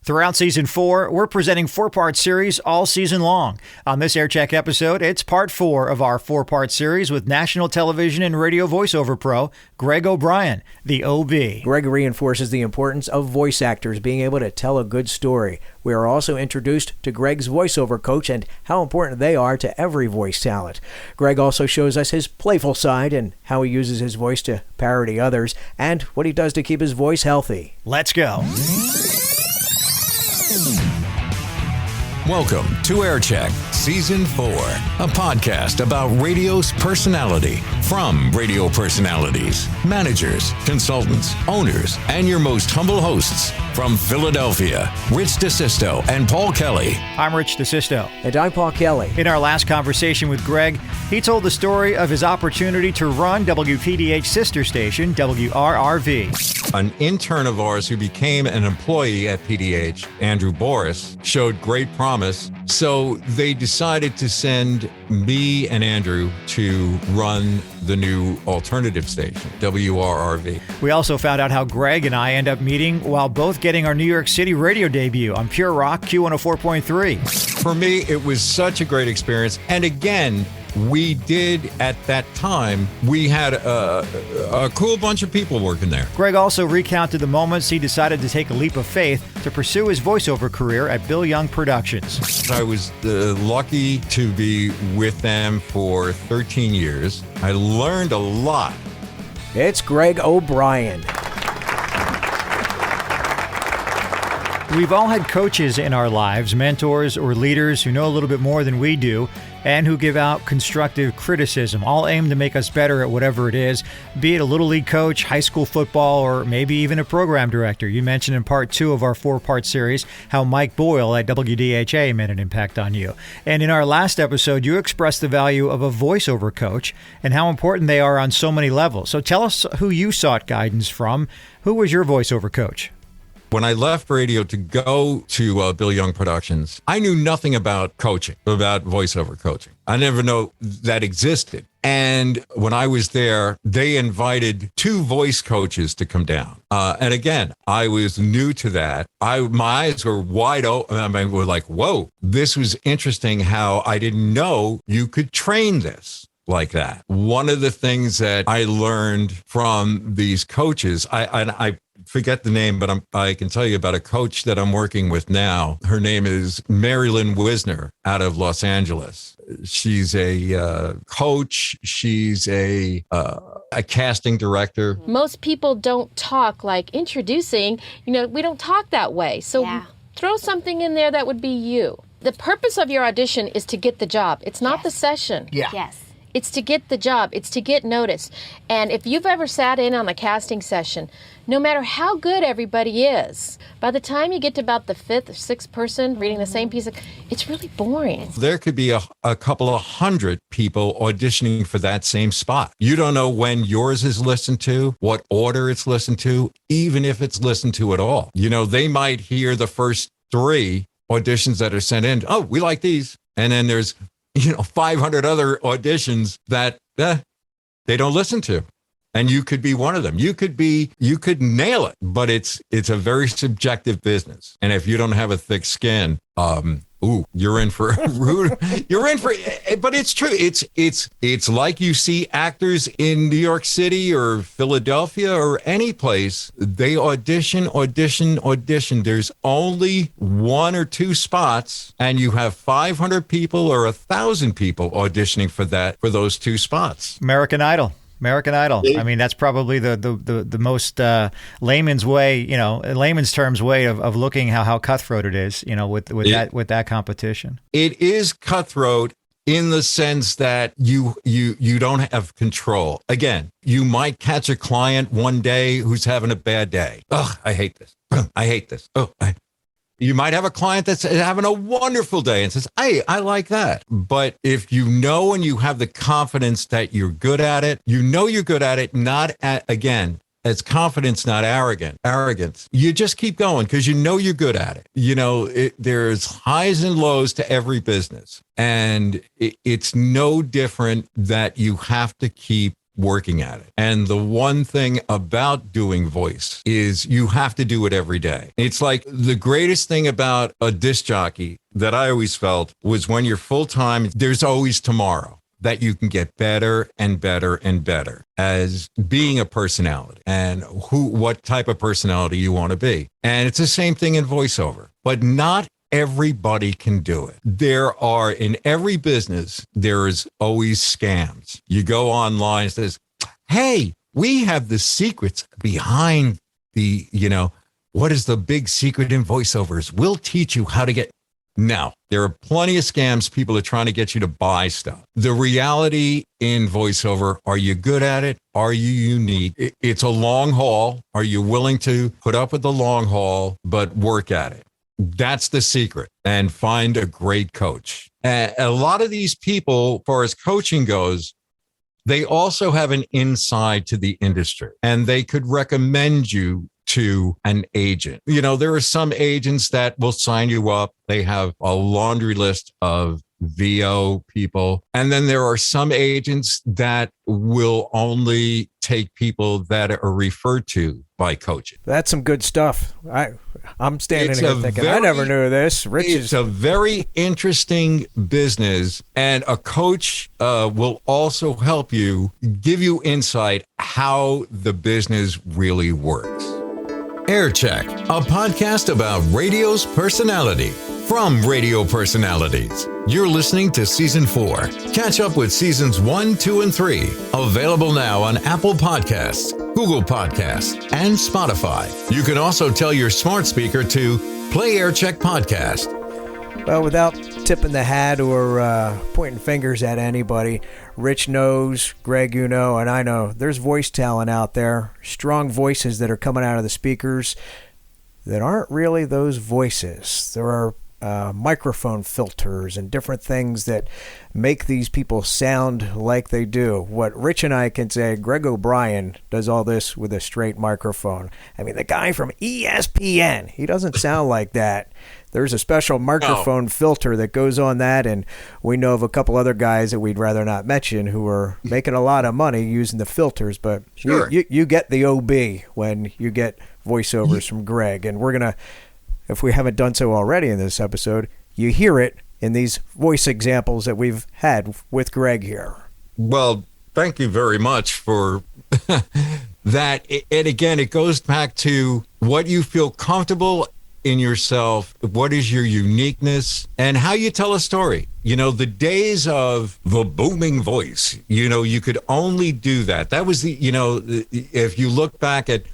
Throughout Season 4, we're presenting 4-part series all season long. On this AirCheck episode, it's Part 4 of our 4-part series with national television and radio voiceover pro, Greg O'Brien, the OB. Greg reinforces the importance of voice actors being able to tell a good story. We are also introduced to Greg's voiceover coach and how important they are to every voice talent. Greg also shows us his playful side and how he uses his voice to parody others and what he does to keep his voice healthy. Let's go. Welcome to AirCheck Season 4, a podcast about radio's personality from radio personalities, managers, consultants, owners, and your most humble hosts from Philadelphia, Rich DeSisto and Paul Kelly. I'm Rich DeSisto. And I'm Paul Kelly. In our last conversation with Greg, he told the story of his opportunity to run WPDH sister station, WRRV. An intern of ours who became an employee at PDH, Andrew Boris, showed great promise. So they decided to send me and Andrew to run the new alternative station, WRRV. We also found out how Greg and I end up meeting while both getting our New York City radio debut on Pure Rock Q104.3. For me, it was such a great experience. And again, we did, at that time, we had a cool bunch of people working there. Greg also recounted the moments he decided to take a leap of faith to pursue his voiceover career at Bill Young Productions. I was lucky to be with them for 13 years. I learned a lot. It's Greg O'Brien. We've all had coaches in our lives, mentors or leaders who know a little bit more than we do and who give out constructive criticism, all aimed to make us better at whatever it is, be it a little league coach, high school football, or maybe even a program director. You mentioned in part 2 of our 4-part series how Mike Boyle at WDHA made an impact on you. And in our last episode, you expressed the value of a voiceover coach and how important they are on so many levels. So tell us who you sought guidance from. Who was your voiceover coach? When I left radio to go to Bill Young Productions, I knew nothing about coaching, about voiceover coaching. I never know that existed. And when I was there, they invited 2 voice coaches to come down. And again, I was new to that. My eyes were wide open. I mean, we're like, whoa, this was interesting how I didn't know you could train this like that. One of the things that I learned from these coaches, I forget the name, but I can tell you about a coach that I'm working with now. Her name is Marilyn Wisner out of Los Angeles. She's a coach. She's a casting director. Most people don't talk like introducing, we don't talk that way. So throw something in there that would be you. The purpose of your audition is to get the job. It's not the session. Yeah. Yes. It's to get the job. It's to get noticed. And if you've ever sat in on a casting session, no matter how good everybody is, by the time you get to about the 5th or 6th person reading the same piece it's really boring. There could be a couple of 100 people auditioning for that same spot. You don't know when yours is listened to, what order it's listened to, even if it's listened to at all. They might hear the first 3 auditions that are sent in. Oh, we like these. And then there's 500 other auditions that they don't listen to. And you could be one of them. You could nail it, but it's a very subjective business. And if you don't have a thick skin, you're in for but it's true. It's like you see actors in New York City or Philadelphia or any place. They audition. There's only 1 or 2 spots, and you have 500 people or 1,000 people auditioning for those 2 spots. American Idol. I mean, that's probably the most layman's way, layman's terms way of looking how cutthroat it is, with that competition. It is cutthroat in the sense that you don't have control. Again, you might catch a client one day who's having a bad day. Ugh, I hate this. I hate this. You might have a client that's having a wonderful day and says, hey, I like that. But if you know and you have the confidence that you're good at it, you're good at it, again, it's confidence, not arrogance. You just keep going because you're good at it. There's highs and lows to every business. And it's no different that you have to keep working at it. And the one thing about doing voice is you have to do it every day. It's like the greatest thing about a disc jockey that I always felt was when you're full-time, there's always tomorrow, that you can get better and better and better as being a personality and what type of personality you want to be. And it's the same thing in voiceover, but not everybody can do it. There are, in every business, there is always scams. You go online and says, hey, we have the secrets behind the, what is the big secret in voiceovers? We'll teach you how to get. Now, there are plenty of scams. People are trying to get you to buy stuff. The reality in voiceover, are you good at it? Are you unique? It's a long haul. Are you willing to put up with the long haul, but work at it? That's the secret. And find a great coach. And a lot of these people, as far as coaching goes, they also have an inside to the industry, and they could recommend you to an agent. There are some agents that will sign you up. They have a laundry list of VO people. And then there are some agents that will only take people that are referred to by coaches. That's some good stuff. I'm standing here thinking, I never knew this. It's a very interesting business, and a coach will also help you, give you insight how the business really works. Air Check, a podcast about radio's personality from radio personalities. You're listening to Season 4. Catch up with Seasons 1, 2, and 3. Available now on Apple Podcasts, Google Podcasts, and Spotify. You can also tell your smart speaker to play Air Check Podcast. Well, without tipping the hat or pointing fingers at anybody, Rich knows, Greg, and I know there's voice talent out there, strong voices that are coming out of the speakers that aren't really those voices. There are microphone filters and different things that make these people sound like they do. What Rich and I can say, Greg O'Brien does all this with a straight microphone. I mean, the guy from ESPN, he doesn't sound like that. There's a special microphone filter that goes on that, and we know of a couple other guys that we'd rather not mention who are making a lot of money using the filters, but sure. you get the OB when you get voiceovers from Greg, and we're going to, if we haven't done so already in this episode, you hear it in these voice examples that we've had with Greg here. Well, thank you very much for that. And again, it goes back to what you feel comfortable in yourself, what is your uniqueness, and how you tell a story. The days of the booming voice, you could only do that. That was if you look back at,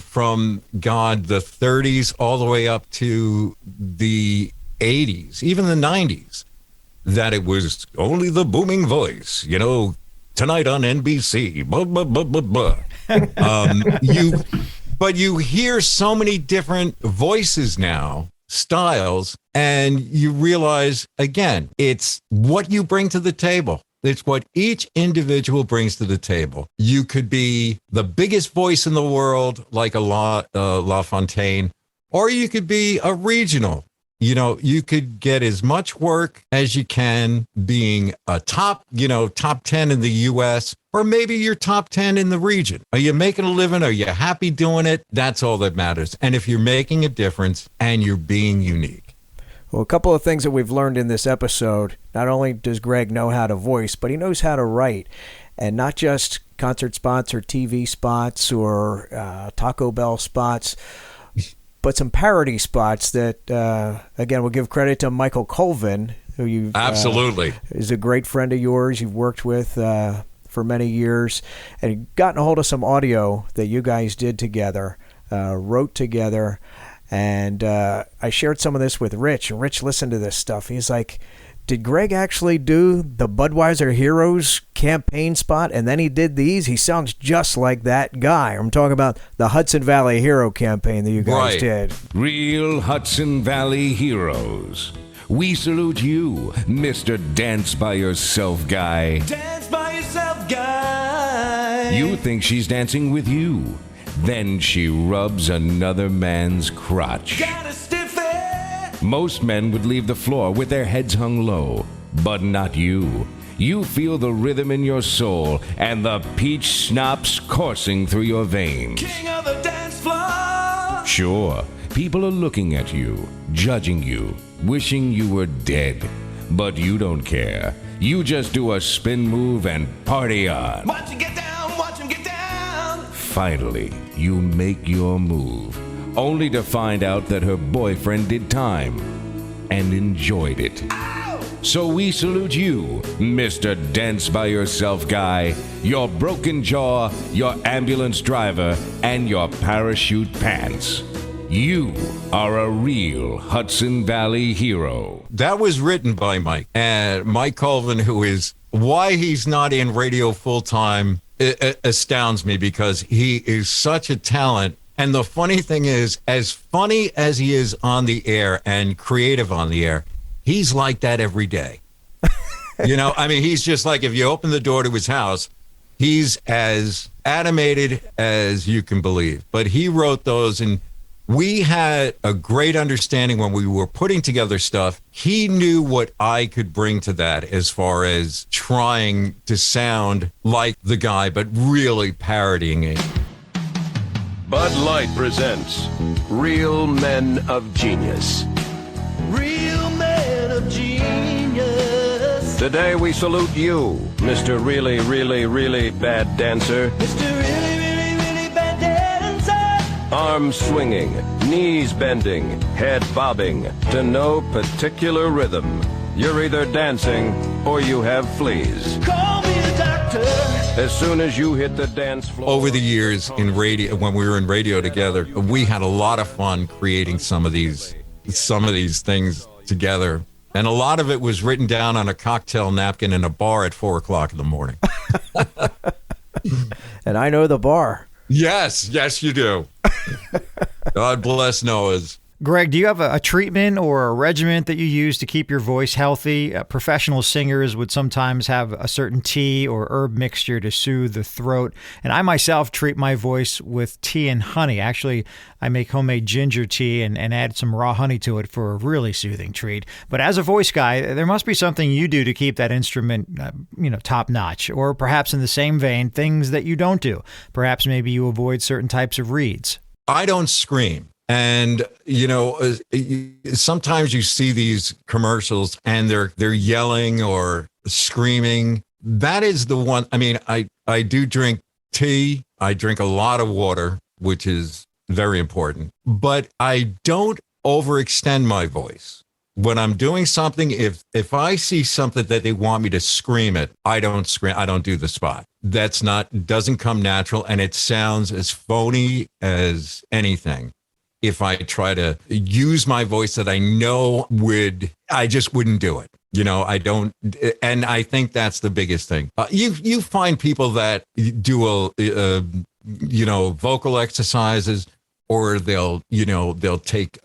from the 30s all the way up to the 80s, even the 90s, that it was only the booming voice, tonight on NBC, blah, blah, blah, blah, blah. But you hear so many different voices now, styles, and you realize, again, it's what you bring to the table. It's what each individual brings to the table. You could be the biggest voice in the world, like a La Fontaine, or you could be a regional. You could get as much work as you can being a top 10 in the U.S., or maybe you're top 10 in the region. Are you making a living? Are you happy doing it? That's all that matters. And if you're making a difference and you're being unique. Well, a couple of things that we've learned in this episode. Not only does Greg know how to voice, but he knows how to write. And not just concert spots or TV spots or Taco Bell spots, but some parody spots that, again, we'll give credit to Michael Colvin, who you absolutely is a great friend of yours. You've worked with for many years, and you've gotten a hold of some audio that you guys did together, wrote together, and I shared some of this with Rich, and Rich listened to this stuff. He's like, did Greg actually do the Budweiser Heroes campaign spot, and then he did these? He sounds just like that guy. I'm talking about the Hudson Valley Hero campaign that you guys did. Real Hudson Valley heroes. We salute you, Mr. Dance By Yourself guy. Dance by yourself guy. You think she's dancing with you. Then she rubs another man's crotch. Got a stiff Most men would leave the floor with their heads hung low, but not you. You feel the rhythm in your soul and the peach schnapps coursing through your veins. King of the dance floor. Sure, people are looking at you, judging you, wishing you were dead. But you don't care. You just do a spin move and party on. Watch him get down, watch him get down. Finally, you make your move, only to find out that her boyfriend did time and enjoyed it. Ow! So we salute you, Mr. Dance By Yourself guy, your broken jaw, your ambulance driver, and your parachute pants. You are a real Hudson Valley hero. That was written by Mike. And Mike Colvin, who is, why he's not in radio full-time, astounds me, because he is such a talent. And the funny thing is, as funny as he is on the air and creative on the air, he's like that every day. You know, I mean, he's just like, if you open the door to his house, he's as animated as you can believe. But he wrote those, and we had a great understanding when we were putting together stuff. He knew what I could bring to that as far as trying to sound like the guy, but really parodying it. Bud Light presents Real Men of Genius. Real man of genius. Today we salute you, Mr. Really, Really, Really Bad Dancer. Mr. Really, really, really bad dancer. Arms swinging, knees bending, head bobbing, to no particular rhythm. You're either dancing or you have fleas. Call me the doctor. As soon as you hit the dance floor... Over the years in radio, when we were in radio together, we had a lot of fun creating some of these things together. And a lot of it was written down on a cocktail napkin in a bar at 4 o'clock in the morning. And I know the bar. Yes, you do. God bless Noah's. Greg, do you have a treatment or a regimen that you use to keep your voice healthy? Professional singers would sometimes have a certain tea or herb mixture to soothe the throat. And I myself treat my voice with tea and honey. Actually, I make homemade ginger tea and add some raw honey to it for a really soothing treat. But as a voice guy, there must be something you do to keep that instrument, top notch. Or perhaps in the same vein, things that you don't do. Perhaps maybe you avoid certain types of reeds. I don't scream. And, sometimes you see these commercials and they're yelling or screaming. That is the one. I mean, I do drink tea. I drink a lot of water, which is very important. But I don't overextend my voice. When I'm doing something, if I see something that they want me to scream it, I don't scream. I don't do the spot. Doesn't come natural, and it sounds as phony as anything. If I try to use my voice that I know I just wouldn't do it. I don't. And I think that's the biggest thing. You find people that do vocal exercises, or they'll take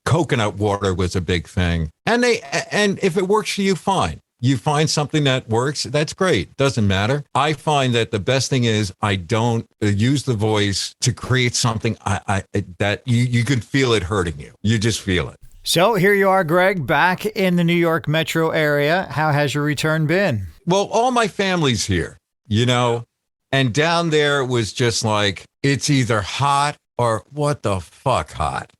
coconut water was a big thing. And if it works for you, fine. You find something that works, that's great. Doesn't matter. I find that the best thing is I don't use the voice to create something that you can feel it hurting you. You just feel it. So here you are, Greg, back in the New York metro area. How has your return been? Well, all my family's here, and down there it was just like, it's either hot or what the fuck hot.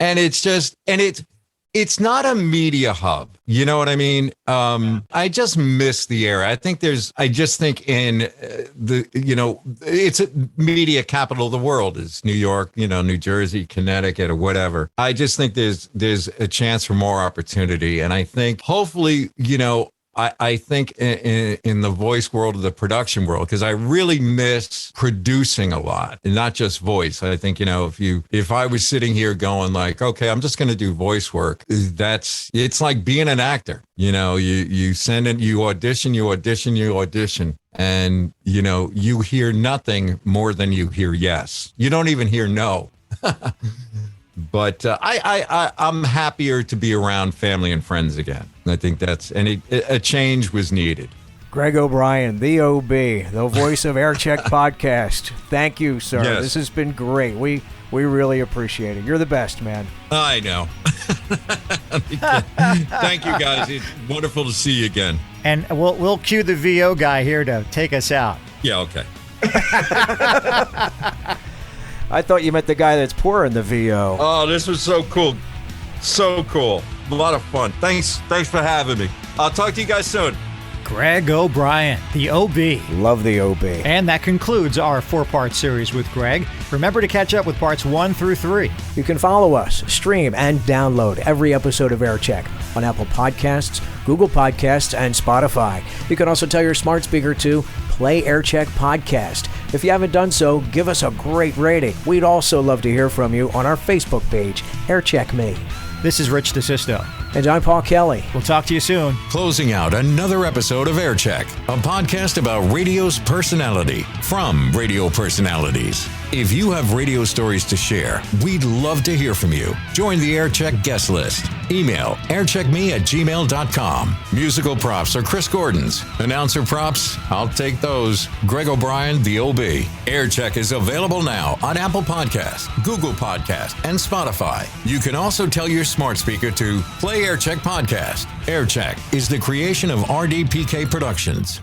And it's not a media hub. You know what I mean? I just miss the era. I just think in it's a media capital of the world is New York, New Jersey, Connecticut, or whatever. I just think there's a chance for more opportunity. And I think hopefully, I think in the voice world, of the production world, because I really miss producing a lot, and not just voice. I think, if I was sitting here going like, okay, I'm just going to do voice work, it's like being an actor. You send in, you audition, and, you hear nothing more than you hear yes. You don't even hear no. But I'm happier to be around family and friends again. I think a change was needed. Greg O'Brien, the OB, the voice of Air Check Podcast. Thank you, sir. Yes. This has been great. We really appreciate it. You're the best, man. I know. Thank you, guys. It's wonderful to see you again. And we'll cue the VO guy here to take us out. Yeah, okay. I thought you meant the guy that's pouring the VO. Oh, this was so cool. So cool. A lot of fun. Thanks for having me. I'll talk to you guys soon. Greg O'Brien, the OB. Love the OB. And that concludes our 4-part series with Greg. Remember to catch up with parts 1 through 3. You can follow us, stream, and download every episode of AirCheck on Apple Podcasts, Google Podcasts, and Spotify. You can also tell your smart speaker to play AirCheck Podcast. If you haven't done so, give us a great rating. We'd also love to hear from you on our Facebook page, AirCheck Me. This is Rich DeSisto. And I'm Paul Kelly. We'll talk to you soon. Closing out another episode of AirCheck, a podcast about radio's personality from radio personalities. If you have radio stories to share, we'd love to hear from you. Join the AirCheck guest list. Email aircheckme@gmail.com. Musical props are Chris Gordon's. Announcer props, I'll take those. Greg O'Brien, the OB. AirCheck is available now on Apple Podcasts, Google Podcasts, and Spotify. You can also tell your smart speaker to play AirCheck Podcast. AirCheck is the creation of RDPK Productions.